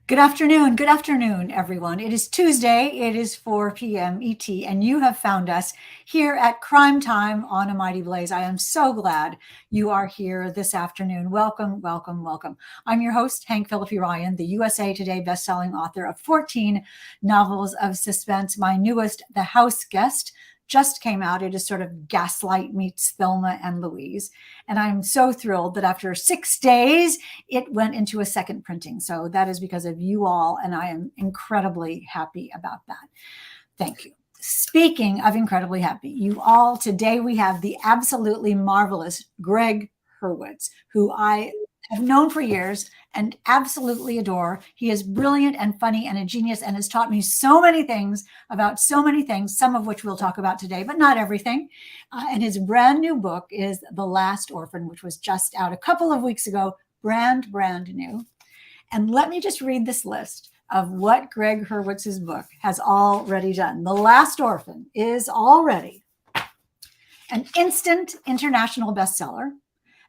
Good afternoon, everyone. It is Tuesday. It is 4 p.m. ET, and you have found us here at Crime Time on A Mighty Blaze. I am so glad you are here this afternoon. Welcome, welcome, welcome. I'm your host, Hank Phillippi Ryan, the USA Today bestselling author of 14 novels of suspense. My newest, The House Guest, just came out. It is sort of Gaslight meets Thelma and Louise. And I'm so thrilled that after 6 days, it went into a second printing. So that is because of you all. And I am incredibly happy about that. Thank you. Speaking of incredibly happy, you all, today we have the absolutely marvelous Gregg Hurwitz, who I have known for years and absolutely adore. He is brilliant and funny and a genius and has taught me so many things about so many things, some of which we'll talk about today, but not everything. And his brand new book is The Last Orphan, which was just out a couple of weeks ago, brand new. And let me just read this list of what Gregg Hurwitz's book has already done. The Last Orphan is already an instant international bestseller,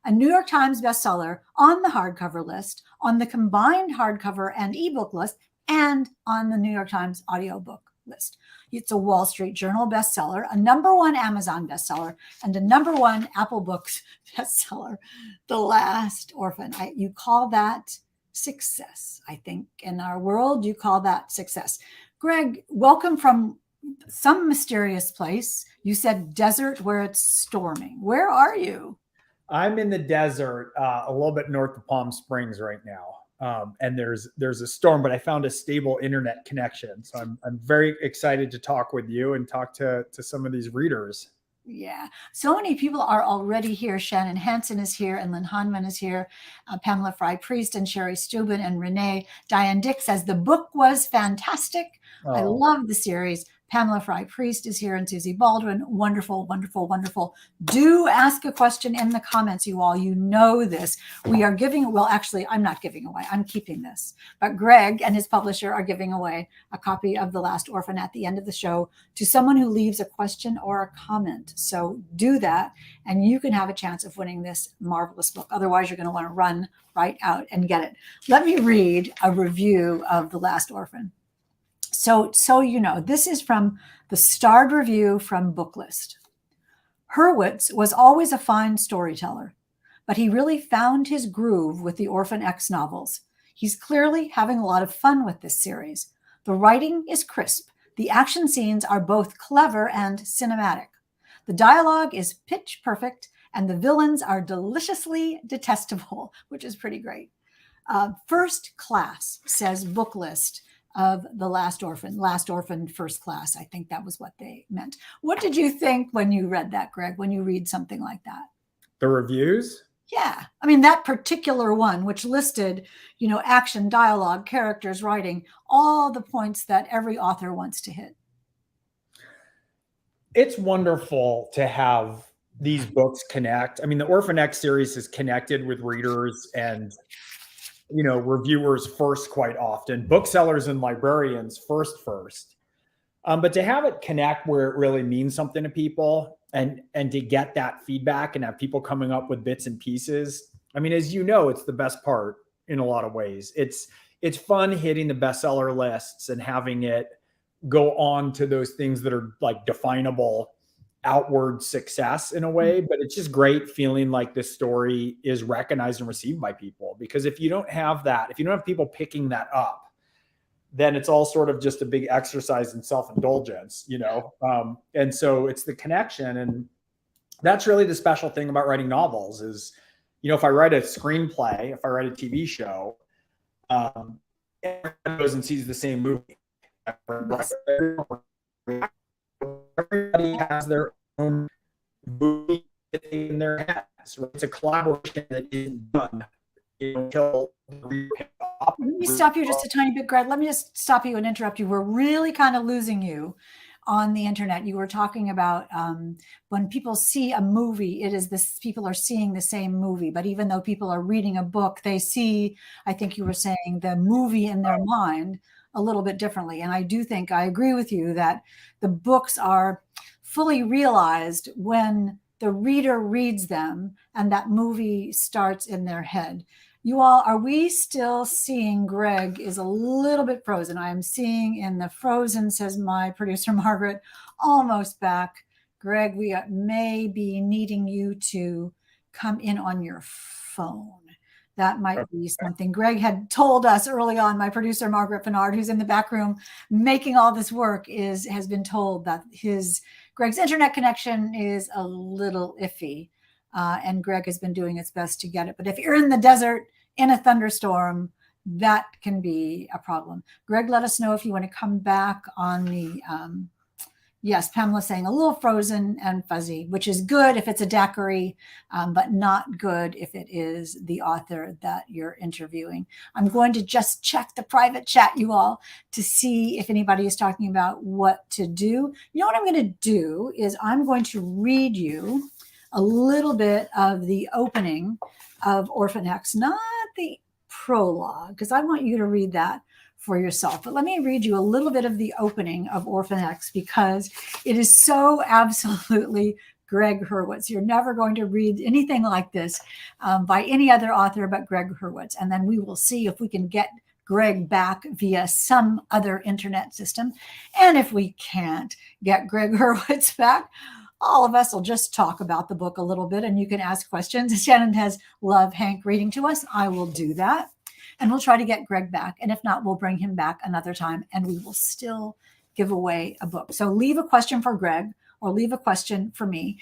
a New York Times bestseller on the hardcover list, on the combined hardcover and ebook list, and on the New York Times audiobook list. It's a Wall Street Journal bestseller, a #1 Amazon bestseller, and a #1 Apple Books bestseller. The Last Orphan. You call that success. I think in our world, you call that success. Gregg, welcome from some mysterious place. You said desert where it's storming. Where are you? I'm in the desert, a little bit north of Palm Springs right now. And there's a storm, but I found a stable internet connection. So I'm very excited to talk with you and talk to some of these readers. Yeah, so many people are already here. Shannon Hansen is here, and Lynn Hanman is here. Pamela Fry-Priest and Sherry Steuben and Renee. Diane Dick says the book was fantastic. Oh. I love the series. Pamela Fry-Priest is here and Susie Baldwin. Wonderful, wonderful, wonderful. Do ask a question in the comments, you all. You know this. We are giving, well, actually, I'm not giving away. I'm keeping this. But Gregg and his publisher are giving away a copy of The Last Orphan at the end of the show to someone who leaves a question or a comment. So do that, and you can have a chance of winning this marvelous book. Otherwise, you're going to want to run right out and get it. Let me read a review of The Last Orphan. So you know, this is from the starred review from Booklist. Hurwitz was always a fine storyteller, but he really found his groove with the Orphan X novels. He's clearly having a lot of fun with this series. The writing is crisp. The action scenes are both clever and cinematic. The dialogue is pitch perfect, and the villains are deliciously detestable, which is pretty great. First class, says Booklist of The Last Orphan. Last Orphan, first class. I think that was what they meant. What did you think when you read that, Gregg, when you read something like that? The reviews? Yeah. I mean, that particular one, which listed, you know, action, dialogue, characters, writing, all the points that every author wants to hit. It's wonderful to have these books connect. I mean, the Orphan X series is connected with readers and reviewers first quite often, booksellers and librarians first. But to have it connect where it really means something to people and to get that feedback and have people coming up with bits and pieces. I mean, as you know, it's the best part in a lot of ways. It's fun hitting the bestseller lists and having it go on to those things that are like definable outward success in a way, but it's just great feeling like this story is recognized and received by people. Because if you don't have that, if you don't have people picking that up, then it's all sort of just a big exercise in self-indulgence, and so it's the connection. And that's really the special thing about writing novels is, if I write a screenplay, if I write a TV show, everyone goes and sees the same movie. Everybody has their own movie in their heads. It's a collaboration that isn't done until. Let me stop you just a tiny bit, Gregg. Let me just stop you and interrupt you. We're really kind of losing you on the internet. You were talking about when people see a movie, it is this, people are seeing the same movie, but even though people are reading a book, they see, I think you were saying, the movie in their mind a little bit differently. And I do think I agree with you that the books are fully realized when the reader reads them and that movie starts in their head. You all, are we still seeing Gregg is a little bit frozen? I am seeing in the frozen, says my producer, Margaret, almost back. Gregg, we may be needing you to come in on your phone. That might be something. Gregg had told us early on, my producer, Margaret Fennard, who's in the back room making all this work, has been told that Gregg's internet connection is a little iffy. And Gregg has been doing its best to get it. But if you're in the desert, in a thunderstorm, that can be a problem. Gregg, let us know if you want to come back on the, yes, Pamela saying a little frozen and fuzzy, which is good if it's a daiquiri, but not good if it is the author that you're interviewing. I'm going to just check the private chat, you all, to see if anybody is talking about what to do. You know what I'm going to do is I'm going to read you a little bit of the opening of Orphan X, not the prologue, because I want you to read that for yourself. But let me read you a little bit of the opening of Orphan X because it is so absolutely Gregg Hurwitz. You're never going to read anything like this by any other author but Gregg Hurwitz. And then we will see if we can get Gregg back via some other internet system. And if we can't get Gregg Hurwitz back, all of us will just talk about the book a little bit and you can ask questions. Shannon has loved Hank reading to us. I will do that. And we'll try to get Gregg back. And if not, we'll bring him back another time and we will still give away a book. So leave a question for Gregg or leave a question for me.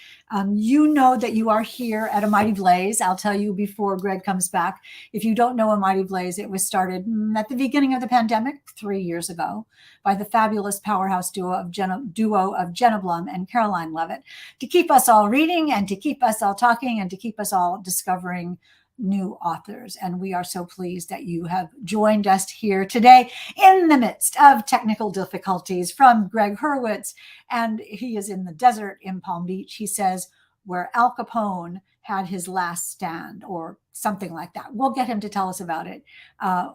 You know that you are here at A Mighty Blaze. I'll tell you before Gregg comes back. If you don't know A Mighty Blaze, it was started at the beginning of the pandemic 3 years ago by the fabulous powerhouse duo of Jenna Blum and Caroline Levitt to keep us all reading and to keep us all talking and to keep us all discovering new authors. And we are so pleased that you have joined us here today in the midst of technical difficulties from Gregg Hurwitz. And he is in the desert in Palm Beach. He says, where Al Capone had his last stand or something like that. We'll get him to tell us about it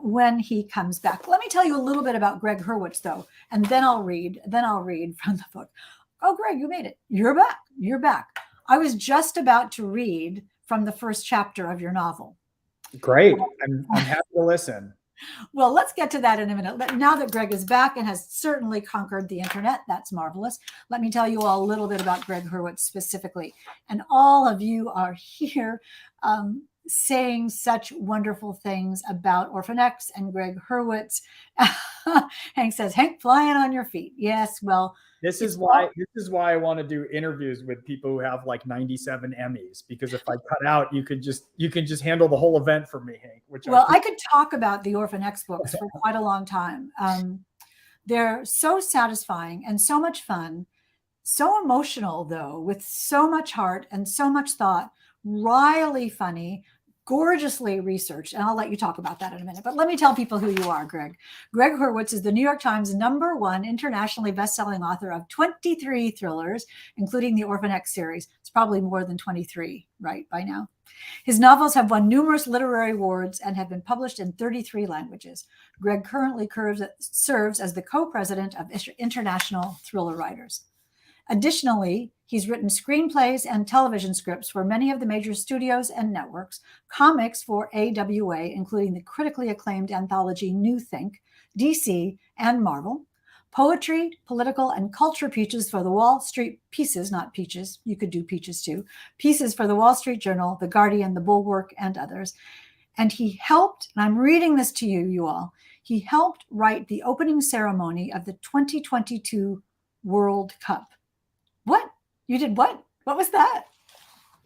when he comes back. Let me tell you a little bit about Gregg Hurwitz though, and then I'll read from the book. Oh, Gregg, you made it. You're back. You're back. I was just about to read from the first chapter of your novel. Great. I'm happy to listen. Well, let's get to that in a minute. Now that Gregg is back and has certainly conquered the internet, that's marvelous. Let me tell you all a little bit about Gregg Hurwitz specifically. And all of you are here saying such wonderful things about Orphan X and Gregg Hurwitz. Hank says, Hank, flying on your feet. Yes, well, This is why I want to do interviews with people who have like 97 Emmys, because if I cut out, you can just handle the whole event for me, Hank. I could talk about the Orphan X books for quite a long time. They're so satisfying and so much fun, so emotional though, with so much heart and so much thought, wryly funny, gorgeously researched. And I'll let you talk about that in a minute. But let me tell people who you are, Gregg. Gregg Hurwitz is the New York Times #1 internationally best-selling author of 23 thrillers, including the Orphan X series. It's probably more than 23, right, by now. His novels have won numerous literary awards and have been published in 33 languages. Gregg currently serves as the co-president of International Thriller Writers. Additionally, he's written screenplays and television scripts for many of the major studios and networks, comics for AWA, including the critically acclaimed anthology New Think, DC, and Marvel, poetry, political, and culture pieces for the Wall Street pieces, not peaches, you could do peaches too, pieces for the Wall Street Journal, The Guardian, The Bulwark, and others. And he helped, and I'm reading this to you all, he helped write the opening ceremony of the 2022 World Cup. What? You did what? What was that?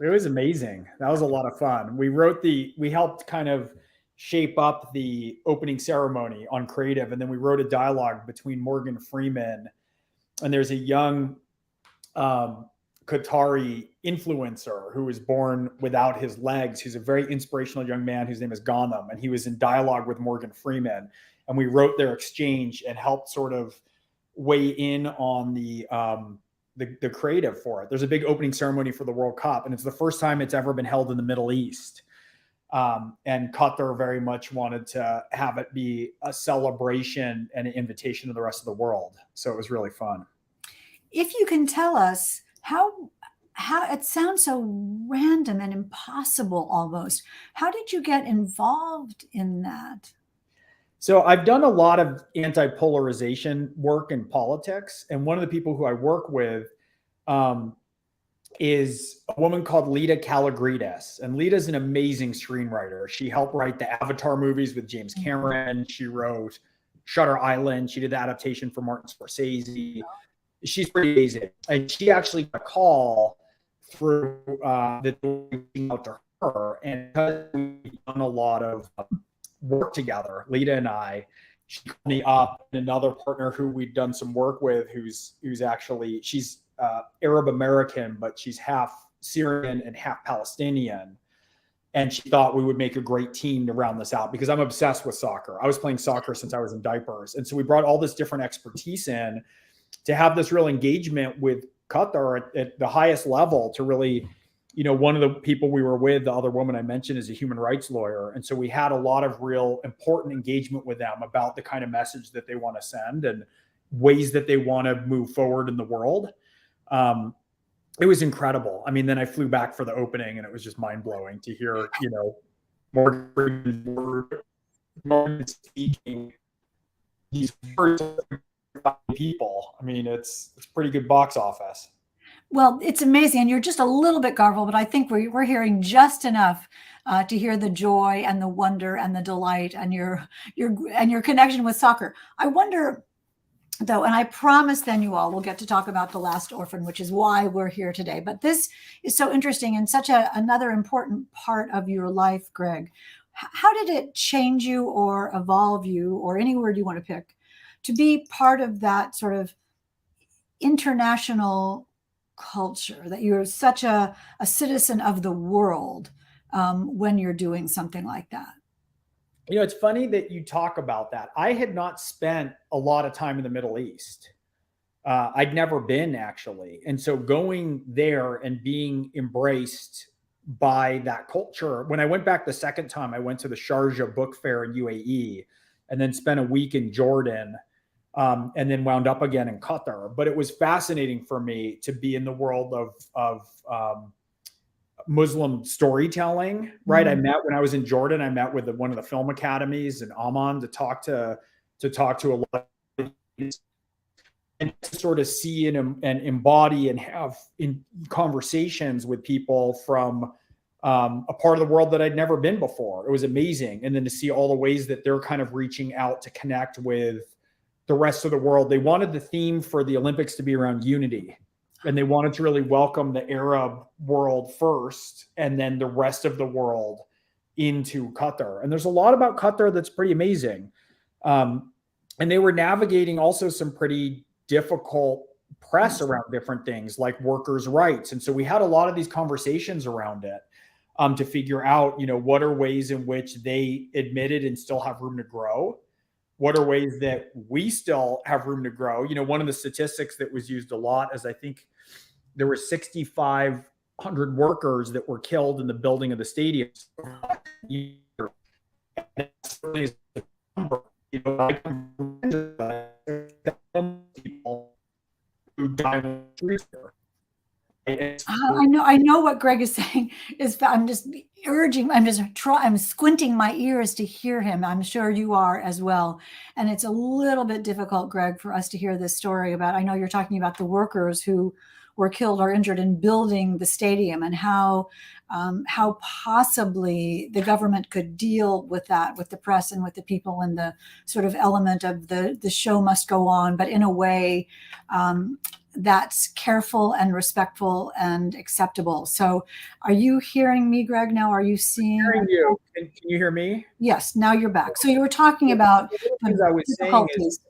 It was amazing. That was a lot of fun. We helped kind of shape up the opening ceremony on creative. And then we wrote a dialogue between Morgan Freeman and there's a young Qatari influencer who was born without his legs. He's a very inspirational young man whose name is Ghanem. And he was in dialogue with Morgan Freeman. And we wrote their exchange and helped sort of weigh in on the creative for it. There's a big opening ceremony for the World Cup, and it's the first time it's ever been held in the Middle East. And Qatar very much wanted to have it be a celebration and an invitation to the rest of the world. So it was really fun. If you can tell us, how how it sounds so random and impossible almost. How did you get involved in that? So I've done a lot of anti-polarization work in politics, and one of the people who I work with um, is a woman called Lita Kalogridis. And Lita's an amazing screenwriter. She helped write the Avatar movies with James Cameron. She wrote Shutter Island. She did the adaptation for Martin Scorsese. She's pretty amazing. And she actually got a call through that reaching out to her. And because we've done a lot of work together, Lita and I, she called me up, and another partner who we'd done some work with, who's actually, she's Arab American, but she's half Syrian and half Palestinian. And she thought we would make a great team to round this out, because I'm obsessed with soccer. I was playing soccer since I was in diapers. And so we brought all this different expertise in to have this real engagement with Qatar at the highest level to really, one of the people we were with, the other woman I mentioned, is a human rights lawyer. And so we had a lot of real important engagement with them about the kind of message that they want to send and ways that they want to move forward in the world. It was incredible. I mean, then I flew back for the opening, and it was just mind blowing to hear, Morgan speaking these first people. I mean, it's pretty good box office. Well, it's amazing. And you're just a little bit garbled, but I think we're hearing just enough to hear the joy and the wonder and the delight and your connection with soccer. I wonder, though, and I promise then you all will get to talk about The Last Orphan, which is why we're here today. But this is so interesting and such another important part of your life, Gregg. How did it change you or evolve you, or any word you want to pick, to be part of that sort of international culture, that you're such a citizen of the world when you're doing something like that? It's funny that you talk about that. I had not spent a lot of time in the Middle East. I'd never been, actually. And so going there and being embraced by that culture, when I went back the second time, I went to the Sharjah Book Fair in UAE and then spent a week in Jordan, and then wound up again in Qatar. But it was fascinating for me to be in the world of Muslim storytelling, right? Mm-hmm. When I was in Jordan, I met with one of the film academies in Amman to talk to a lot of, and to sort of see and embody and have in conversations with people from a part of the world that I'd never been before. It was amazing. And then to see all the ways that they're kind of reaching out to connect with the rest of the world. They wanted the theme for the Olympics to be around unity. And they wanted to really welcome the Arab world first, and then the rest of the world into Qatar. And there's a lot about Qatar that's pretty amazing. And they were navigating also some pretty difficult press around different things like workers' rights. And so we had a lot of these conversations around it to figure out, what are ways in which they admitted and still have room to grow. What are ways that we still have room to grow? One of the statistics that was used a lot is I think there were 6,500 workers that were killed in the building of the stadium. People who died in the streets there. I know what Gregg is saying is, I'm squinting my ears to hear him. I'm sure you are as well. And it's a little bit difficult, Gregg, for us to hear this story about, I know you're talking about the workers who were killed or injured in building the stadium, and how possibly the government could deal with that, with the press and with the people, and the sort of element of the show must go on, but in a way that's careful and respectful and acceptable. So are you hearing me, Gregg, now? Are you seeing? I'm hearing you. Can you hear me? Yes, now you're back. So you were talking about the I was saying is,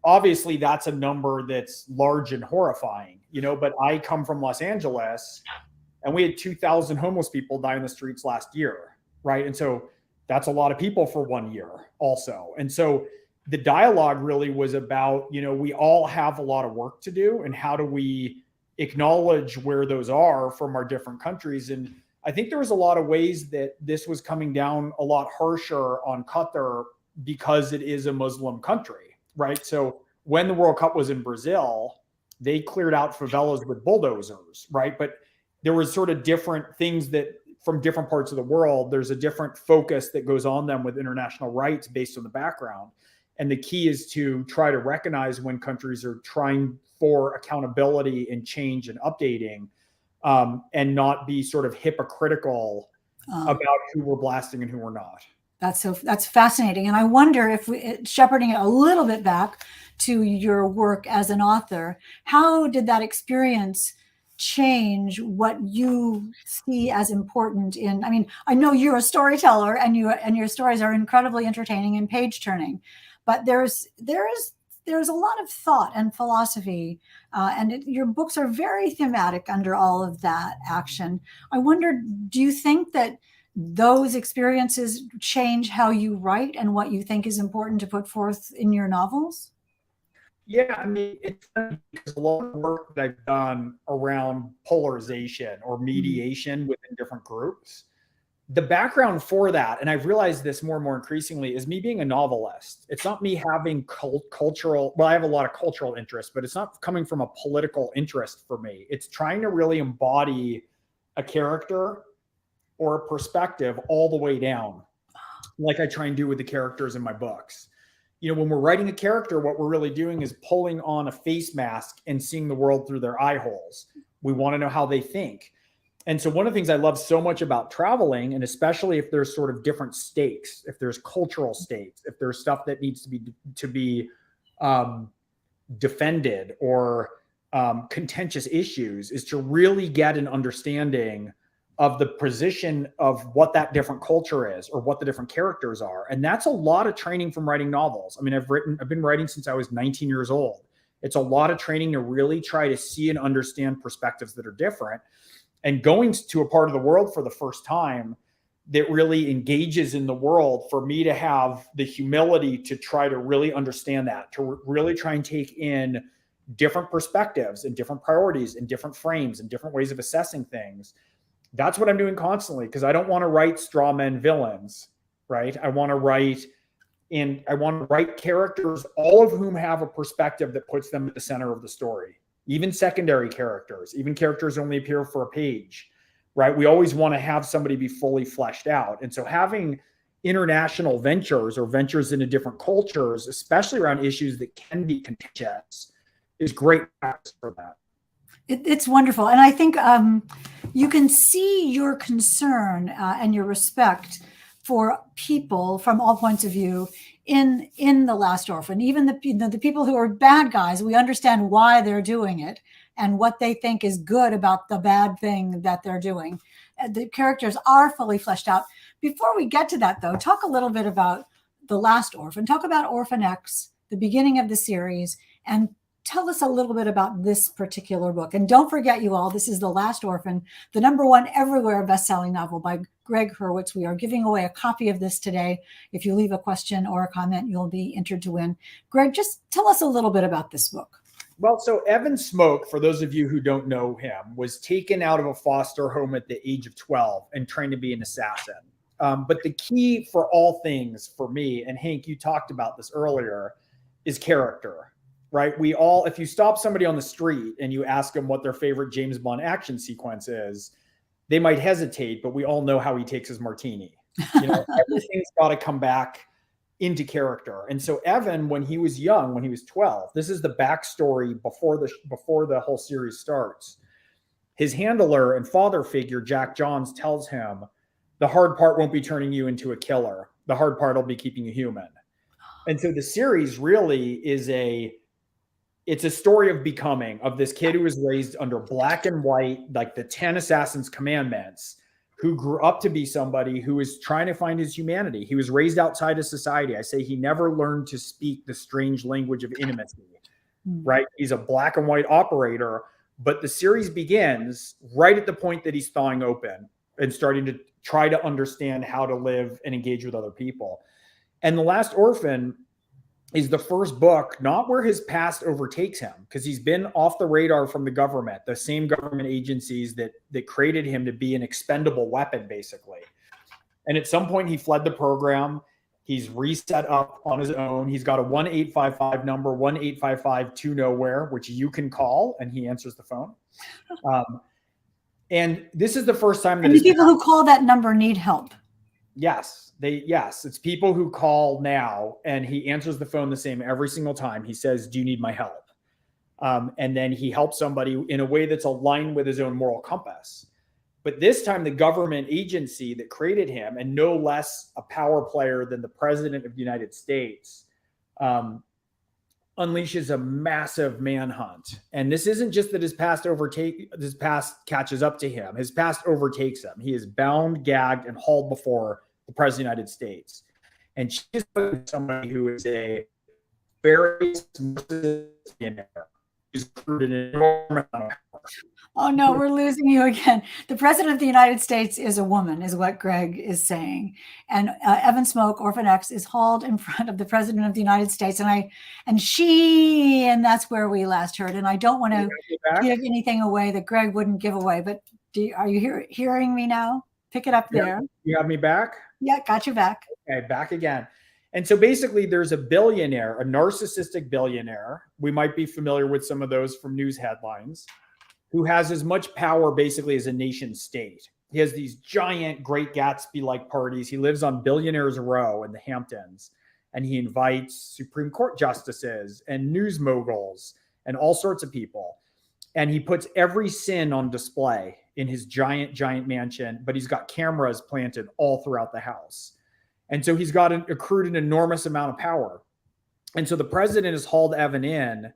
obviously that's a number that's large and horrifying, but I come from Los Angeles, and we had 2,000 homeless people die in the streets last year, right? And so that's a lot of people for 1 year also. And so the dialogue really was about, we all have a lot of work to do, and how do we acknowledge where those are from our different countries. And I think there was a lot of ways that this was coming down a lot harsher on Qatar because it is a Muslim country, right? So when the World Cup was in Brazil, they cleared out favelas with bulldozers, right? But there was sort of different things that from different parts of the world, there's a different focus that goes on them with international rights based on the background. And the key is to try to recognize when countries are trying for accountability and change and updating, and not be sort of hypocritical about who we're blasting and who we're not. That's fascinating. And I wonder if shepherding it a little bit back to your work as an author, how did that experience change what you see as important in, I mean, I know you're a storyteller and your stories are incredibly entertaining and page turning, but there's a lot of thought and philosophy, and your books are very thematic under all of that action. I wonder, do you think that those experiences change how you write and what you think is important to put forth in your novels? Yeah, I mean, it's funny because a lot of work that I've done around polarization or mediation within different groups, the background for that, and I've realized this more and more increasingly, is me being a novelist. It's not me having cultural, well, I have a lot of cultural interest, but it's not coming from a political interest for me. It's trying to really embody a character or a perspective all the way down, like I try and do with the characters in my books. You know, when we're writing a character, what we're really doing is pulling on a face mask and seeing the world through their eye holes. We want to know how they think. And so one of the things I love so much about traveling, and especially if there's sort of different stakes, if there's cultural stakes, if there's stuff that needs to be defended or contentious issues, is to really get an understanding of the position of what that different culture is or what the different characters are. And that's a lot of training from writing novels. I mean, I've been writing since I was 19 years old. It's a lot of training to really try to see and understand perspectives that are different, and going to a part of the world for the first time that really engages in the world, for me to have the humility to try to really understand that, to really try and take in different perspectives and different priorities and different frames and different ways of assessing things. That's what I'm doing constantly, because I don't want to write straw men villains, right? I want to write characters, all of whom have a perspective that puts them at the center of the story. Even secondary characters, even characters only appear for a page, right? We always want to have somebody be fully fleshed out. And so having international ventures or ventures into different cultures, especially around issues that can be contentious, is great practice for that. It's wonderful. And I think you can see your concern and your respect for people from all points of view in The Last Orphan. Even the people who are bad guys, we understand why they're doing it and what they think is good about the bad thing that they're doing. The characters are fully fleshed out. Before we get to that, though, talk a little bit about The Last Orphan. Talk about Orphan X, the beginning of the series, and tell us a little bit about this particular book. And don't forget, you all, this is The Last Orphan, the #1 everywhere best-selling novel by Gregg Hurwitz. We are giving away a copy of this today. If you leave a question or a comment, you'll be entered to win. Greg, just tell us a little bit about this book. Well, so Evan Smoak, for those of you who don't know him, was taken out of a foster home at the age of 12 and trained to be an assassin. But the key for all things for me, and Hank, you talked about this earlier, is character. Right? If you stop somebody on the street and you ask them what their favorite James Bond action sequence is, they might hesitate, but we all know how he takes his martini. You know, everything's got to come back into character. And so Evan, when he was young, when he was 12, this is the backstory before the whole series starts. His handler and father figure, Jack Johns, tells him, the hard part won't be turning you into a killer. The hard part will be keeping you human. And so the series really is it's a story of becoming, of this kid who was raised under black and white, like the 10 Assassins Commandments, who grew up to be somebody who is trying to find his humanity. He was raised outside of society. I say he never learned to speak the strange language of intimacy, right? He's a black and white operator, but the series begins right at the point that he's thawing open and starting to try to understand how to live and engage with other people. And The Last Orphan is the first book, not where his past overtakes him, because he's been off the radar from the government, the same government agencies that created him to be an expendable weapon, basically. And at some point, he fled the program. He's reset up on his own. He's got a 1-855 number, 1-855-2-NOWHERE, which you can call, and he answers the phone. And this is the first time that And the people who call that number need help. Yes, it's people who call now, and he answers the phone the same every single time. He says, "Do you need my help?" And then he helps somebody in a way that's aligned with his own moral compass. But this time, the government agency that created him, and no less a power player than the president of the United States, unleashes a massive manhunt. And this isn't just that his past catches up to him. His past overtakes him. He is bound, gagged, and hauled before the president of the United States. And she's somebody who is a very millionaire. He's recruited an enormous amount of power. Oh no, we're losing you again. The president of the United States is a woman, is what Gregg is saying. And Evan Smoak, Orphan X, is hauled in front of the president of the United States. And that's where we last heard. And I don't want to give anything away that Gregg wouldn't give away. But are you hearing me now? Pick it up there. You have me back? Yeah, got you back. Okay, back again. And so basically there's a billionaire, a narcissistic billionaire. We might be familiar with some of those from news headlines, who has as much power basically as a nation state. He has these giant Great Gatsby-like parties. He lives on Billionaires Row in the Hamptons, and he invites Supreme Court justices and news moguls and all sorts of people. And he puts every sin on display in his giant, giant mansion, but he's got cameras planted all throughout the house. And so he's got accrued an enormous amount of power. And so the president has hauled Evan in,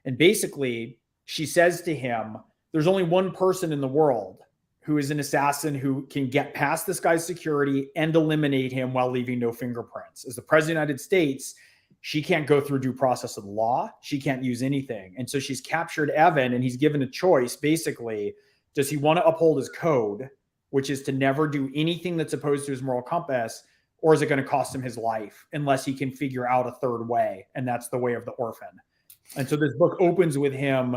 and basically she says to him, there's only one person in the world who is an assassin who can get past this guy's security and eliminate him while leaving no fingerprints. As the president of the United States, she can't go through due process of the law. She can't use anything. And so she's captured Evan, and he's given a choice. Basically, does he want to uphold his code, which is to never do anything that's opposed to his moral compass, or is it going to cost him his life unless he can figure out a third way? And that's the way of the orphan. And so this book opens with him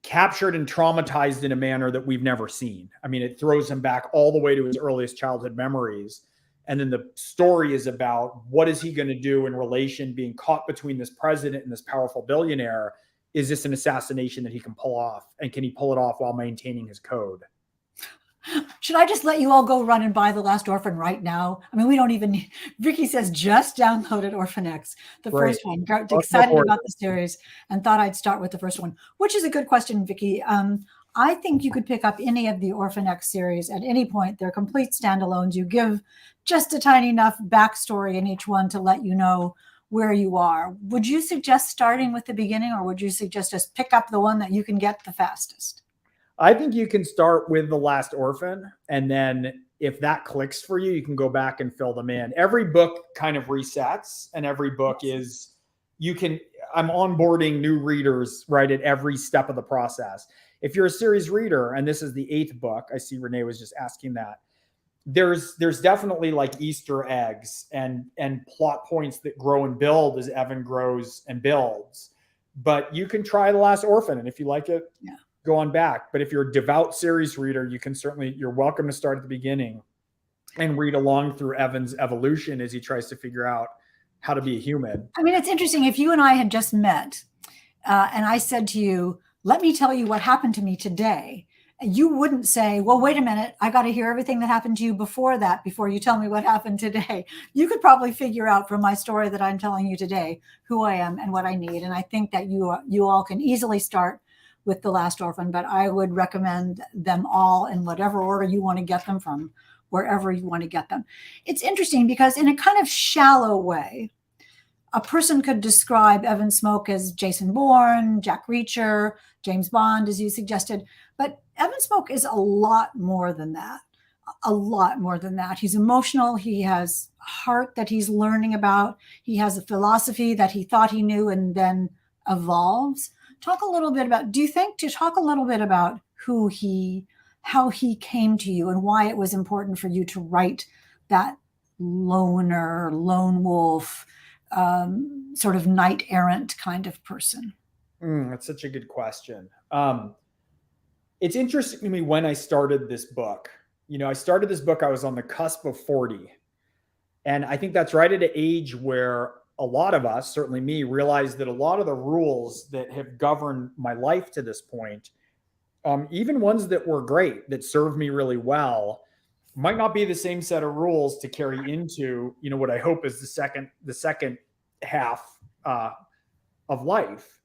captured and traumatized in a manner that we've never seen. I mean, it throws him back all the way to his earliest childhood memories. And then the story is about what is he going to do in relation being caught between this president and this powerful billionaire. Is this an assassination that he can pull off? And can he pull it off while maintaining his code? Should I just let you all go run and buy The Last Orphan right now? I mean, we don't even, Vicky says, just downloaded Orphan X, the first one. Got excited about the series and thought I'd start with the first one, which is a good question, Vicky. I think you could pick up any of the Orphan X series at any point. They're complete standalones. You give just a tiny enough backstory in each one to let you know where you are. Would you suggest starting with the beginning, or would you suggest just pick up the one that you can get the fastest? I think you can start with The Last Orphan, and then if that clicks for you, you can go back and fill them in. Every book kind of resets, and every book is, I'm onboarding new readers right at every step of the process. If you're a series reader, and this is the 8th book, I see Renee was just asking that, there's definitely like Easter eggs and plot points that grow and build as Evan grows and builds. But you can try The Last Orphan, and if you like it, go on back. But if you're a devout series reader, you're welcome to start at the beginning and read along through Evan's evolution as he tries to figure out how to be a human. I mean, it's interesting. If you and I had just met and I said to you, let me tell you what happened to me today, you wouldn't say, well, wait a minute, I got to hear everything that happened to you before that, before you tell me what happened today. You could probably figure out from my story that I'm telling you today who I am and what I need. And I think that you all can easily start with The Last Orphan, but I would recommend them all in whatever order you want to get them from, wherever you want to get them. It's interesting because in a kind of shallow way, a person could describe Evan Smoak as Jason Bourne, Jack Reacher, James Bond, as you suggested, but Evan Smoak is a lot more than that. A lot more than that. He's emotional. He has heart that he's learning about. He has a philosophy that he thought he knew and then evolves. Talk a little bit about how he came to you and why it was important for you to write that lone wolf, sort of knight errant kind of person. That's such a good question. It's interesting to me when I started this book. I started this book, I was on the cusp of 40. And I think that's right at an age where a lot of us, certainly me, realized that a lot of the rules that have governed my life to this point even ones that were great, that served me really well, might not be the same set of rules to carry into, what I hope is the second half of life.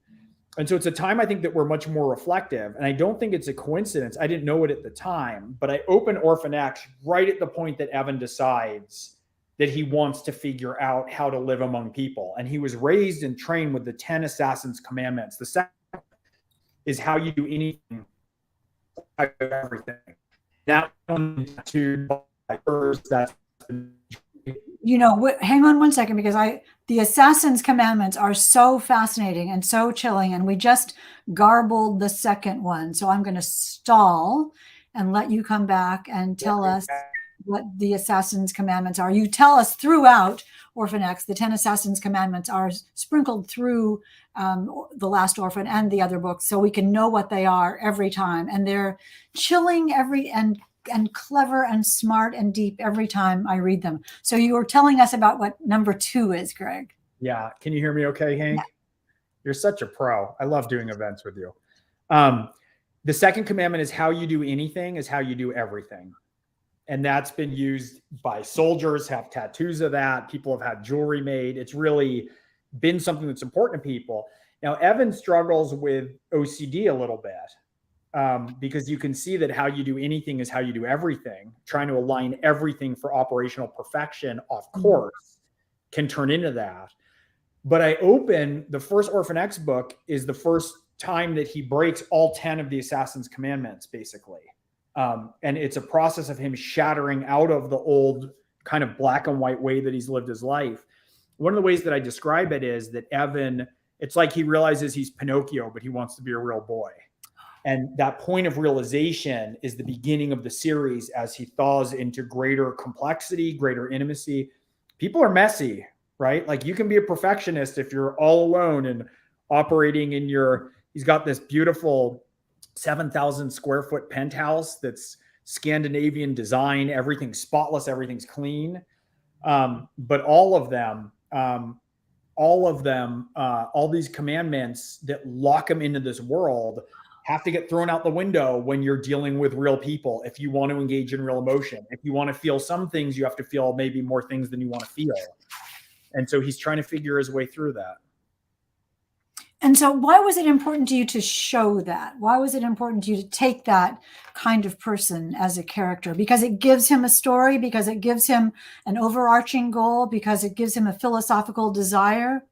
And so it's a time I think that we're much more reflective. And I don't think it's a coincidence. I didn't know it at the time, but I open Orphan X right at the point that Evan decides that he wants to figure out how to live among people. And he was raised and trained with the 10 Assassin's Commandments. The second is how you do anything, everything. Now, that's hang on one second, because the Assassin's Commandments are so fascinating and so chilling, and we just garbled the second one. So I'm going to stall and let you come back and tell us what the Assassin's Commandments are. You tell us throughout Orphan X, the 10 Assassin's Commandments are sprinkled through The Last Orphan and the other books, so we can know what they are every time. And they're chilling and clever and smart and deep every time I read them. So you were telling us about what number 2 is, Gregg. Yeah. Can you hear me okay, Hank? Yeah. You're such a pro. I love doing events with you. The second commandment is how you do anything is how you do everything. And that's been used by soldiers, have tattoos of that. People have had jewelry made. It's really been something that's important to people. Now, Evan struggles with OCD a little bit. Because you can see that how you do anything is how you do everything. Trying to align everything for operational perfection, of course, can turn into that. But I open the first Orphan X book is the first time that he breaks all 10 of the Assassin's Commandments, basically. And it's a process of him shattering out of the old kind of black and white way that he's lived his life. One of the ways that I describe it is that Evan, it's like he realizes he's Pinocchio, but he wants to be a real boy. And that point of realization is the beginning of the series as he thaws into greater complexity, greater intimacy. People are messy, right? Like you can be a perfectionist if you're all alone and operating in he's got this beautiful 7,000 square foot penthouse that's Scandinavian design, everything's spotless, everything's clean. But all these commandments that lock him into this world have to get thrown out the window when you're dealing with real people. If you want to engage in real emotion, if you want to feel some things, you have to feel maybe more things than you want to feel. And so he's trying to figure his way through that. And so why was it important to you to show that? Why was it important to you to take that kind of person as a character? Because it gives him a story, because it gives him an overarching goal, because it gives him a philosophical desire?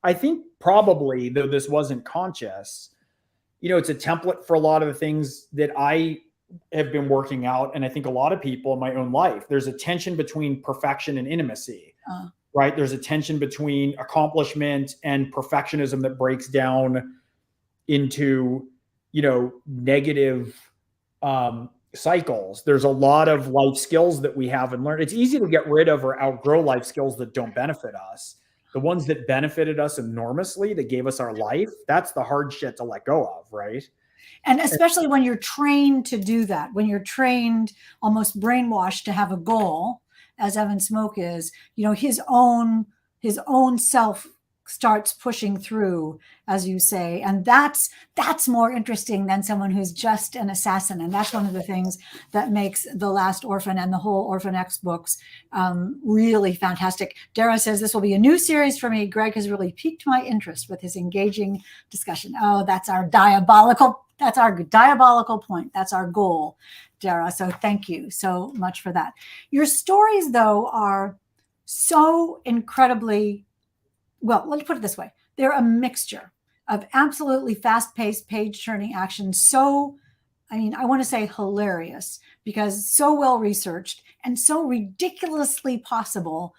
I think probably, though this wasn't conscious, it's a template for a lot of the things that I have been working out. And I think a lot of people in my own life, there's a tension between perfection and intimacy, right? There's a tension between accomplishment and perfectionism that breaks down into, negative cycles. There's a lot of life skills that we have and learn. It's easy to get rid of or outgrow life skills that don't benefit us. The ones that benefited us enormously, that gave us our life, that's the hard shit to let go of, right? And especially when you're trained to do that, when you're trained, almost brainwashed to have a goal, as Evan Smoak is, his own self starts pushing through, as you say. And that's more interesting than someone who's just an assassin. And that's one of the things that makes The Last Orphan and the whole Orphan X books really fantastic. Dara says, this will be a new series for me. Gregg has really piqued my interest with his engaging discussion. Oh, that's our diabolical point. That's our goal, Dara. So thank you so much for that. Your stories, though, are so incredibly, well, let's put it this way. They're a mixture of absolutely fast-paced, page-turning action. So, I want to say hilarious, because so well-researched and so ridiculously possible,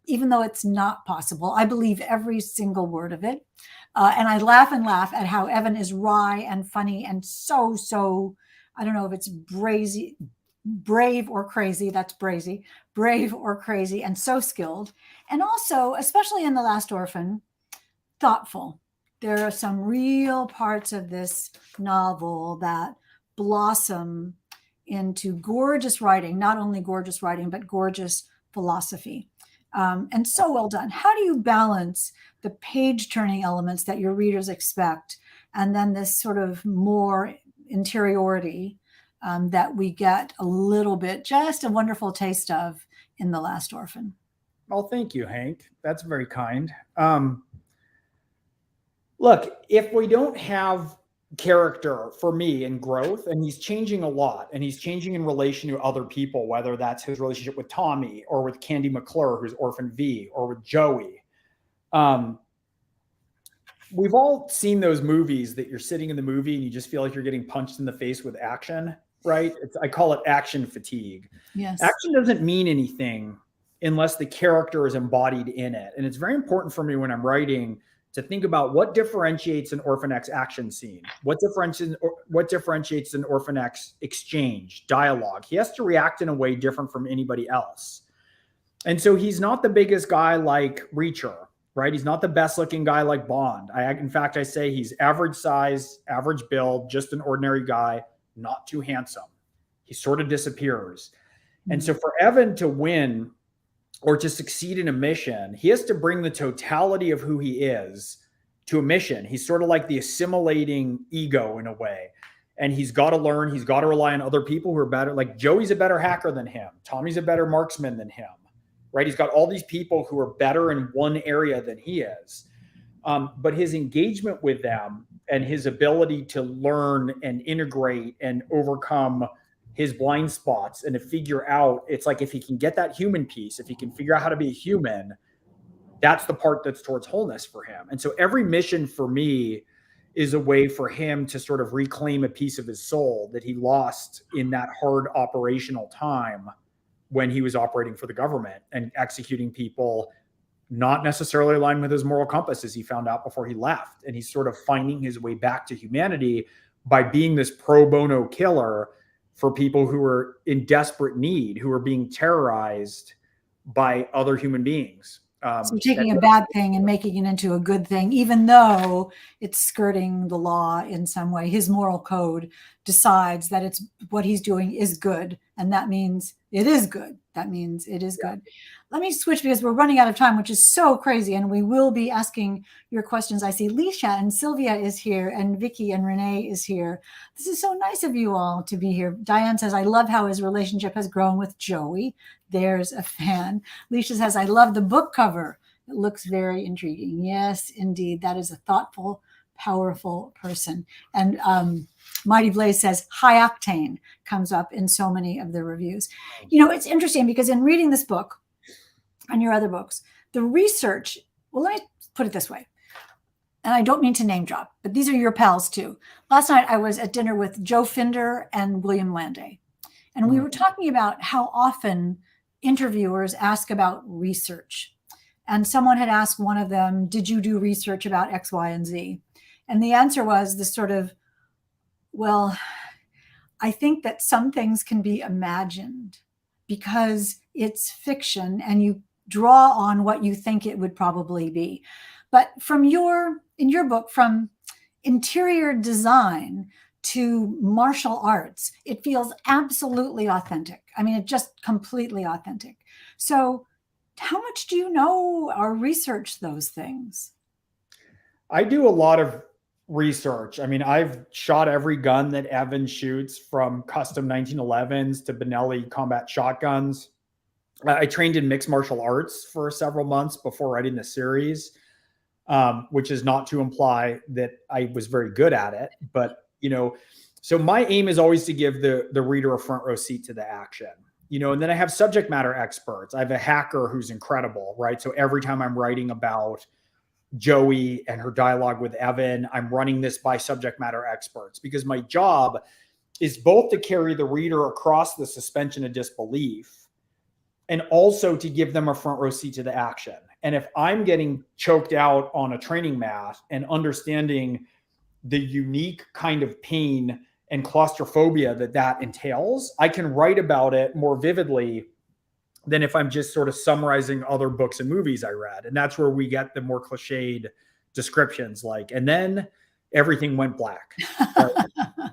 even though it's not possible. I believe every single word of it. And I laugh and laugh at how Evan is wry and funny and so, I don't know if it's brave or crazy. That's brazy, brave or crazy, and so skilled. And also, especially in The Last Orphan, thoughtful. There are some real parts of this novel that blossom into gorgeous writing, not only gorgeous writing, but gorgeous philosophy. And so well done. How do you balance the page turning elements that your readers expect, and then this sort of more interiority that we get a little bit, just a wonderful taste of in The Last Orphan. Well, thank you, Hank. That's very kind. Look, if we don't have character for me and growth, and he's changing a lot, and he's changing in relation to other people, whether that's his relationship with Tommy or with Candy McClure, who's Orphan V, or with Joey. We've all seen those movies that you're sitting in the movie and you just feel like you're getting punched in the face with action, right? I call it action fatigue. Yes. Action doesn't mean anything unless the character is embodied in it. And it's very important for me when I'm writing to think about what differentiates an Orphan X action scene, what differentiates an Orphan X exchange, dialogue. He has to react in a way different from anybody else. And so he's not the biggest guy like Reacher, right? He's not the best looking guy like Bond. In fact, I say he's average size, average build, just an ordinary guy, not too handsome. He sort of disappears. Mm-hmm. And so for Evan to win or to succeed in a mission, he has to bring the totality of who he is to a mission. He's sort of like the assimilating ego in a way. And he's got to learn, he's got to rely on other people who are better. Like Joey's a better hacker than him. Tommy's a better marksman than him, right? He's got all these people who are better in one area than he is. But his engagement with them and his ability to learn and integrate and overcome his blind spots and to figure out, it's like if he can get that human piece, if he can figure out how to be a human, that's the part that's towards wholeness for him. And so every mission for me is a way for him to sort of reclaim a piece of his soul that he lost in that hard operational time when he was operating for the government and executing people not necessarily aligned with his moral compass, as he found out before he left. And he's sort of finding his way back to humanity by being this pro bono killer for people who are in desperate need, who are being terrorized by other human beings. So taking a bad thing and making it into a good thing, even though it's skirting the law in some way. His moral code decides that it's what he's doing is good. And that means it is good. That means it is good. Let me switch because we're running out of time, which is so crazy. And we will be asking your questions. I see Leisha and Sylvia is here and Vicky and Renee is here. This is so nice of you all to be here. Diane says, I love how his relationship has grown with Joey. There's a fan. Leisha says, I love the book cover. It looks very intriguing. Yes, indeed. That is a thoughtful, powerful person. And Mighty Blaze says, high octane comes up in so many of the reviews. You know, it's interesting because in reading this book and your other books, the research, well, let me put it this way. And I don't mean to name drop, but these are your pals too. Last night I was at dinner with Joe Finder and William Landay. And we were talking about how often interviewers ask about research. And someone had asked one of them, did you do research about X, Y, and Z? And the answer was this sort of, well, I think that some things can be imagined because it's fiction and you draw on what you think it would probably be. But in your book, from interior design to martial arts, it feels absolutely authentic. I mean, it just completely authentic. So how much do you know or research those things? I do a lot of research. I mean, I've shot every gun that Evan shoots, from custom 1911s to Benelli combat shotguns. I trained in mixed martial arts for several months before writing the series, which is not to imply that I was very good at it. But, you know, so my aim is always to give the reader a front row seat to the action. You know, and then I have subject matter experts. I have a hacker who's incredible, right? So every time I'm writing about Joey and her dialogue with Evan, I'm running this by subject matter experts, because my job is both to carry the reader across the suspension of disbelief and also to give them a front row seat to the action. And if I'm getting choked out on a training mat and understanding the unique kind of pain and claustrophobia that entails, I can write about it more vividly than if I'm just sort of summarizing other books and movies I read. And that's where we get the more cliched descriptions, like, and then everything went black.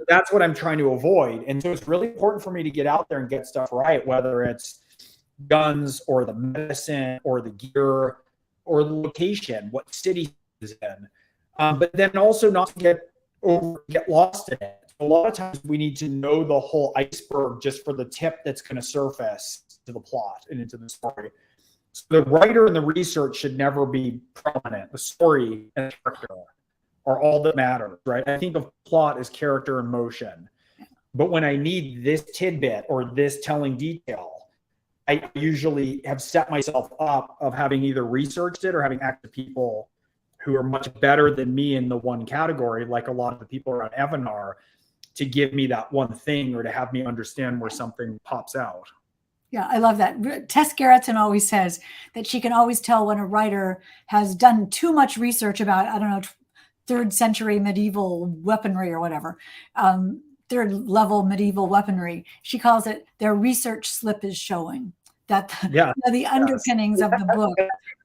That's what I'm trying to avoid. And so it's really important for me to get out there and get stuff right, whether it's guns or the medicine or the gear or the location, what city is in. But then also not to get lost in it. a lot of times we need to know the whole iceberg just for the tip that's going to surface to the plot and into the story. So the writer and the research should never be prominent. The story and the character are all that matters, right? I think of plot as character and motion. But when I need this tidbit or this telling detail, I usually have set myself up of having either researched it or having active people who are much better than me in the one category, like a lot of the people around Evan are, to give me that one thing or to have me understand where something pops out. Yeah, I love that. Tess Gerritsen always says that she can always tell when a writer has done too much research about, I don't know, 3rd century medieval weaponry or whatever, 3rd level medieval weaponry. She calls it their research slip is showing, that the underpinnings of the book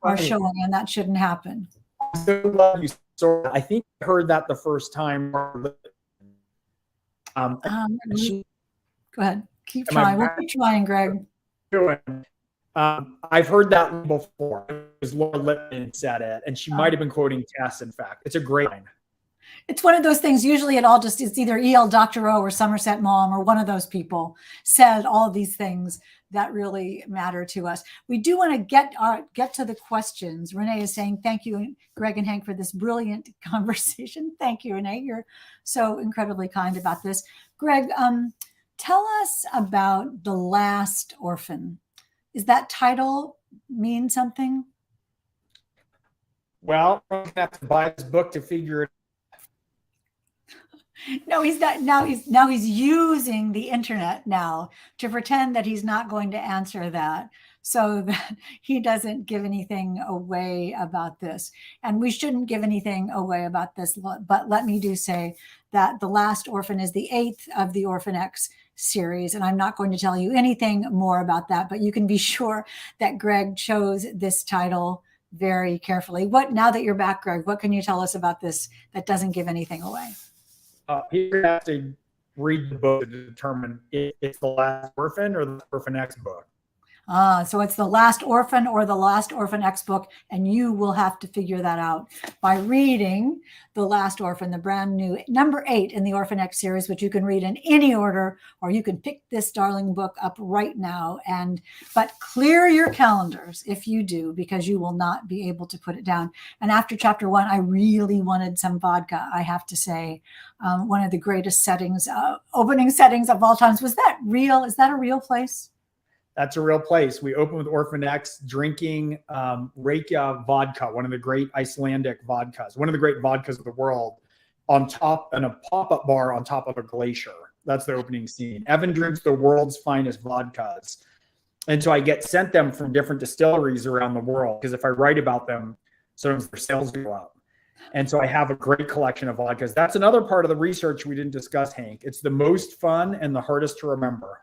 are showing, and that shouldn't happen. I'm so glad you saw that. I think I heard that the first time. Go ahead. Keep trying. We'll keep trying, Greg. I've heard that before. It was Laura Lippman said it, and she might have been quoting Tess, in fact. It's a great line. It's one of those things. Usually it's either E.L. Dr. O or Somerset Maugham or one of those people said all of these things that really matter to us. We do want to get to the questions. Renee is saying, thank you, Greg and Hank, for this brilliant conversation. Thank you, Renee. You're so incredibly kind about this. Greg, tell us about The Last Orphan. Is that title mean something? Well, I'm going to have to buy this book to figure it out. No, he's not. Now he's using the internet now to pretend that he's not going to answer that, so that he doesn't give anything away about this. And we shouldn't give anything away about this. But let me do say that The Last Orphan is the 8th of the Orphan X series, and I'm not going to tell you anything more about that. But you can be sure that Greg chose this title very carefully. Now that you're back, Greg, what can you tell us about this that doesn't give anything away? You're going to have to read the book to determine if it's The Last Orphan or the Orphan X book. So it's The Last Orphan or The Last Orphan X book, and you will have to figure that out by reading The Last Orphan, the brand new number 8 in the Orphan X series, which you can read in any order, or you can pick this darling book up right now. But clear your calendars if you do, because you will not be able to put it down. And after chapter 1, I really wanted some vodka, I have to say. One of the greatest opening settings of all times. Was that real? Is that a real place? That's a real place. We opened with Orphan X drinking Reykja vodka, one of the great Icelandic vodkas, one of the great vodkas of the world, on top in a pop-up bar on top of a glacier. That's the opening scene. Evan drinks the world's finest vodkas. And so I get sent them from different distilleries around the world, because if I write about them, sometimes their sales go up. And so I have a great collection of vodkas. That's another part of the research we didn't discuss, Hank. It's the most fun and the hardest to remember.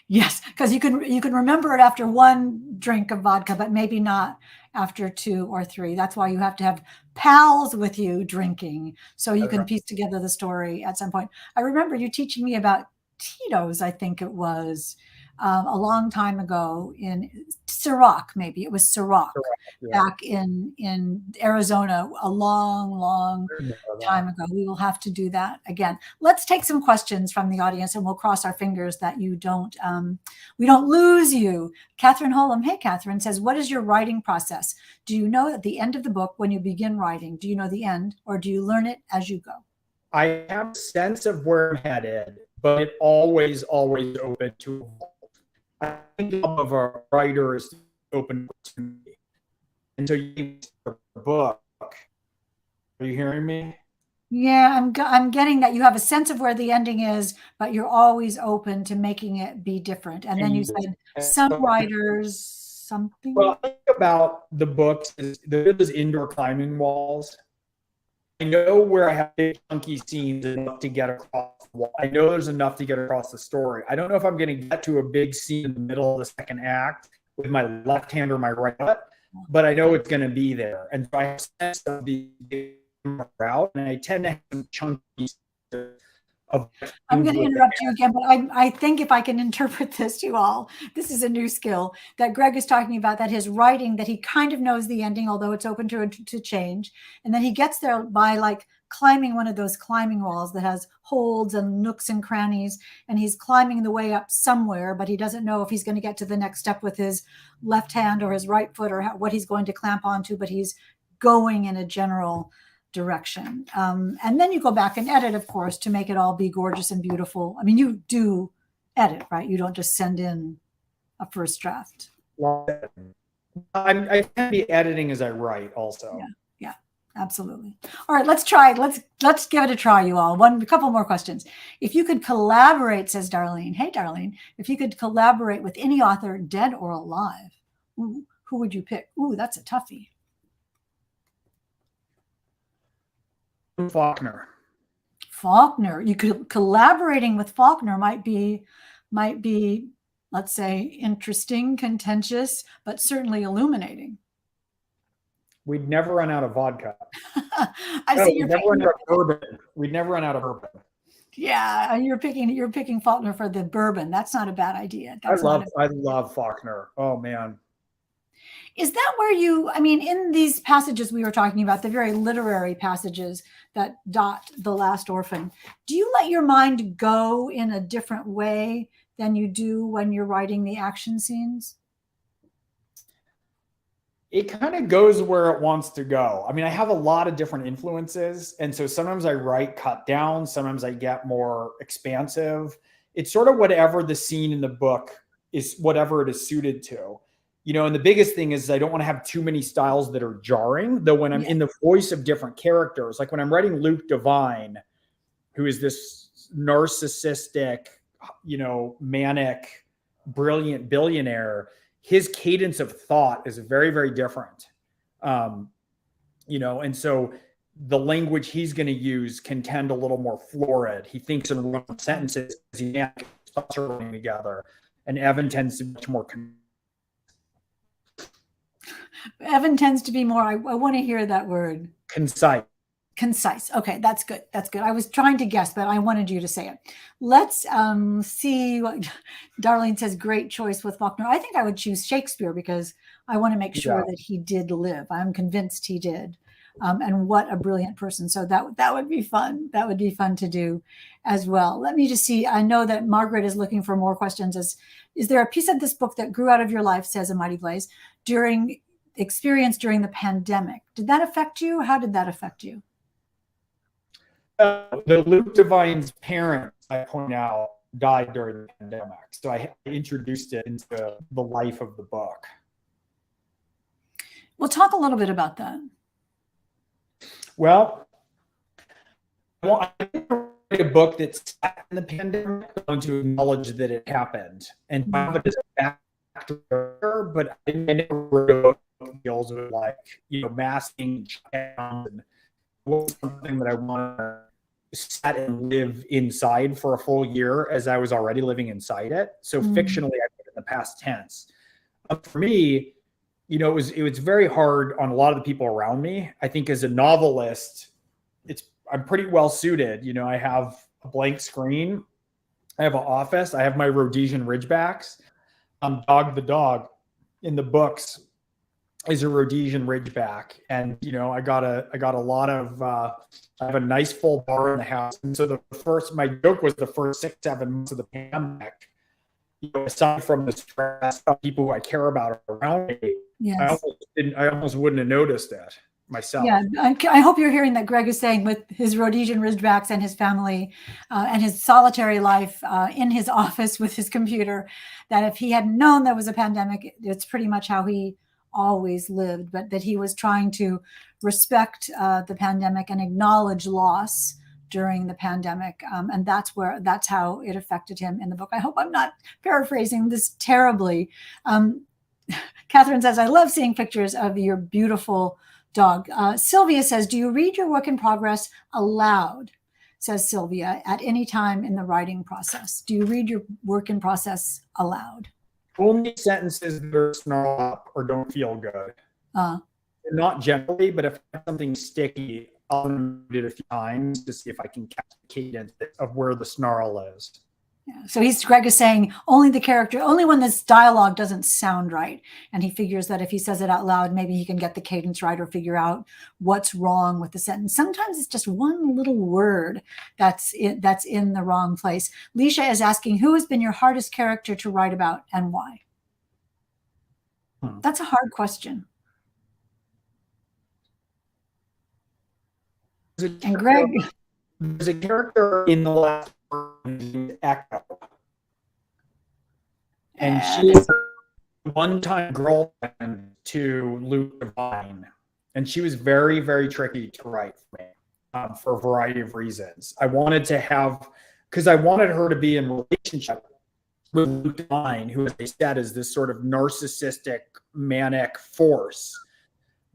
Yes, because you can remember it after 1 drink of vodka, but maybe not after 2 or 3. That's why you have to have pals with you drinking, so you can piece together the story at some point. I remember you teaching me about Tito's, I think it was, a long time ago in Ciroc, maybe it was Ciroc, back in Arizona a long time ago. We will have to do that again. Let's take some questions from the audience, and we'll cross our fingers that we don't lose you. Catherine Holm, hey Catherine, says, what is your writing process? Do you know at the end of the book when you begin writing? Do you know the end, or do you learn it as you go? I have a sense of where I'm headed, but it always open to evolve. I think of a writer as open to me. And so you start a book. Are you hearing me? Yeah, I'm getting that you have a sense of where the ending is, but you're always open to making it be different. And then you said some writers, something. Well, I think about the books is those indoor climbing walls. I know where I have big chunky scenes enough to get across the wall. I know there's enough to get across the story. I don't know if I'm going to get to a big scene in the middle of the second act with my left hand or my right foot, but I know it's going to be there. And so I have a sense of the route, and I tend to have some chunky of I'm things going to with interrupt you again, but I think if I can interpret this to all, this is a new skill that Gregg is talking about, that his writing, that he kind of knows the ending, although it's open to change. And then he gets there by like climbing one of those climbing walls that has holds and nooks and crannies. And he's climbing the way up somewhere, but he doesn't know if he's going to get to the next step with his left hand or his right foot or what he's going to clamp onto, but he's going in a general direction. And then you go back and edit, of course, to make it all be gorgeous and beautiful. I mean, you do edit, right? You don't just send in a first draft. I can be editing as I write also. Yeah, absolutely. All right, let's try. Let's give it a try, you all. A couple more questions. If you could collaborate, says Darlene. Hey, Darlene, if you could collaborate with any author, dead or alive, who would you pick? Ooh, that's a toughie. Faulkner. You could collaborating with Faulkner might be, let's say, interesting, contentious, but certainly illuminating. We'd never run out of vodka. We'd never run out of bourbon. We'd never run out of bourbon. Yeah, you're picking Faulkner for the bourbon. That's not a bad idea. I love Faulkner. Oh man. Is that where in these passages we were talking about, the very literary passages that dot The Last Orphan, do you let your mind go in a different way than you do when you're writing the action scenes? It kind of goes where it wants to go. I mean, I have a lot of different influences. And so sometimes I write cut down, sometimes I get more expansive. It's sort of whatever the scene in the book is, whatever it is suited to. And the biggest thing is I don't want to have too many styles that are jarring, though when I'm in the voice of different characters, like when I'm writing Luke Devine, who is this narcissistic, manic, brilliant billionaire, his cadence of thought is very, very different. And so the language he's going to use can tend a little more florid. He thinks in one sentences, he can't get thoughts running together. And Evan tends to be much more Evan tends to be more, I want to hear that word. Concise. Okay, that's good. I was trying to guess, but I wanted you to say it. Let's see what Darlene says. Great choice with Faulkner. I think I would choose Shakespeare because I want to make sure that he did live. I'm convinced he did. And what a brilliant person. So that would be fun. That would be fun to do as well. Let me just see. I know that Margaret is looking for more questions. Is there a piece of this book that grew out of your life, says A Mighty Blaze, during the pandemic? Did that affect you? How did that affect you? The Luke Devine's parents, I point out, died during the pandemic. So I introduced it into the life of the book. We'll talk a little bit about that. Well, I didn't write a book that's set in the pandemic. I want to acknowledge that it happened and have it as a factor, but I never wrote a book that deals with masking and something that I want to set and live inside for a full year, as I was already living inside it. So fictionally, I put it in the past tense. For me, it was very hard on a lot of the people around me. I think as a novelist, I'm pretty well suited. I have a blank screen, I have an office, I have my Rhodesian Ridgebacks. Dog the dog in the books is a Rhodesian Ridgeback, and I got a lot of I have a nice full bar in the house. And so my joke was the first 6-7 months of the pandemic, aside from the stress of people who I care about around me, yes. I almost wouldn't have noticed it myself. Yeah, I hope you're hearing that Gregg is saying with his Rhodesian Ridgebacks and his family and his solitary life in his office with his computer, that if he had known there was a pandemic, it's pretty much how he always lived, but that he was trying to respect the pandemic and acknowledge loss during the pandemic. And that's how it affected him in the book. I hope I'm not paraphrasing this terribly. Catherine says, I love seeing pictures of your beautiful dog. Sylvia says, do you read your work in progress aloud? Says Sylvia, at any time in the writing process. Do you read your work in process aloud? Only sentences that are snarl up or don't feel good. Not generally, but if I have something sticky, I'll read it a few times to see if I can catch the cadence of where the snarl is. Yeah. So Gregg is saying only when this dialogue doesn't sound right. And he figures that if he says it out loud, maybe he can get the cadence right or figure out what's wrong with the sentence. Sometimes it's just one little word that's in the wrong place. Leisha is asking, who has been your hardest character to write about and why? That's a hard question. And Gregg, there's a character in the last Echo, and she is a one-time girlfriend to Luke Devine, and she was very, very tricky to write for me for a variety of reasons. Because I wanted her to be in relationship with Luke Devine, who, as they said, is this sort of narcissistic, manic force,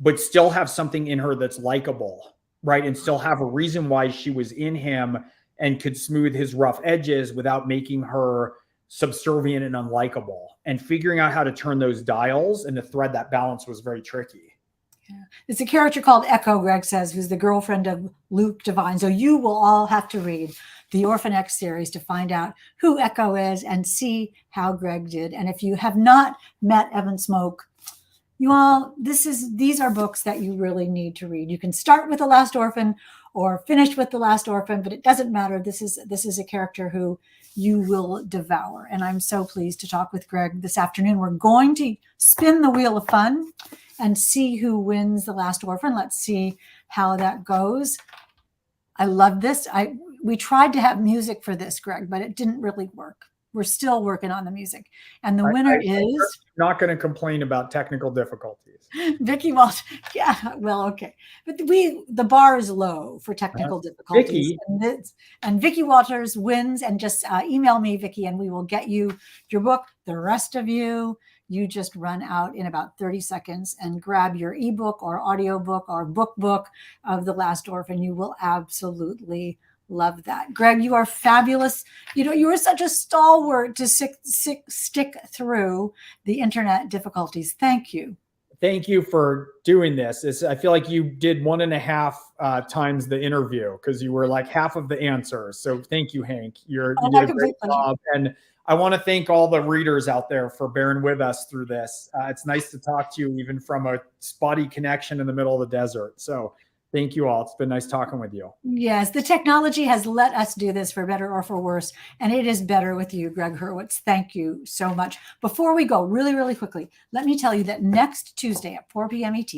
but still have something in her that's likable, right? And still have a reason why she was in him and could smooth his rough edges without making her subservient and unlikable. And figuring out how to turn those dials and to thread that balance was very tricky. Yeah. It's a character called Echo, Gregg says, who's the girlfriend of Luke Devine. So you will all have to read the Orphan X series to find out who Echo is and see how Gregg did. And if you have not met Evan Smoak, these are books that you really need to read. You can start with The Last Orphan or finish with The Last Orphan, but it doesn't matter. This is a character who you will devour. And I'm so pleased to talk with Gregg this afternoon. We're going to spin the wheel of fun and see who wins The Last Orphan. Let's see how that goes. I love this. We tried to have music for this, Gregg, but it didn't really work. We're still working on the music. And the winner is... not going to complain about technical difficulties. Vicky Walters. Yeah, well, okay. But the bar is low for technical difficulties. And Vicky Walters wins. And just email me, Vicky, and we will get you your book. The rest of you just run out in about 30 seconds and grab your ebook or audiobook or book of The Last Orphan. You will absolutely love that. Gregg, you are fabulous. You are such a stalwart to stick through the internet difficulties. Thank you. Thank you for doing this. I feel like you did 1.5 times the interview because you were like half of the answers. So thank you, Hank. You did a great job. And I want to thank all the readers out there for bearing with us through this. It's nice to talk to you even from a spotty connection in the middle of the desert. So thank you all. It's been nice talking with you. Yes, the technology has let us do this for better or for worse, and it is better with you, Gregg Hurwitz. Thank you so much. Before we go, really, really quickly, let me tell you that next Tuesday at 4 p.m. ET,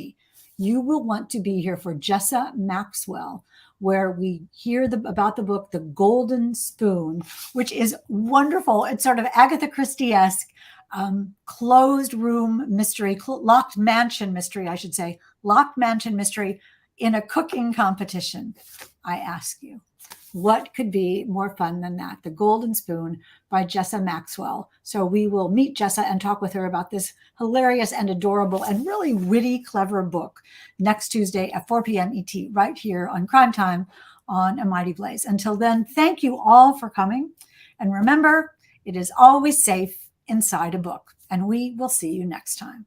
you will want to be here for Jessa Maxwell, where we hear about the book, The Golden Spoon, which is wonderful. It's sort of Agatha Christie-esque, closed room mystery, locked mansion mystery, I should say, locked mansion mystery, in a cooking competition. I ask you, what could be more fun than that? The Golden Spoon by Jessa Maxwell. So we will meet Jessa and talk with her about this hilarious and adorable and really witty, clever book next Tuesday at 4 p.m. ET, right here on Crime Time on A Mighty Blaze. Until then, thank you all for coming. And remember, it is always safe inside a book. And we will see you next time.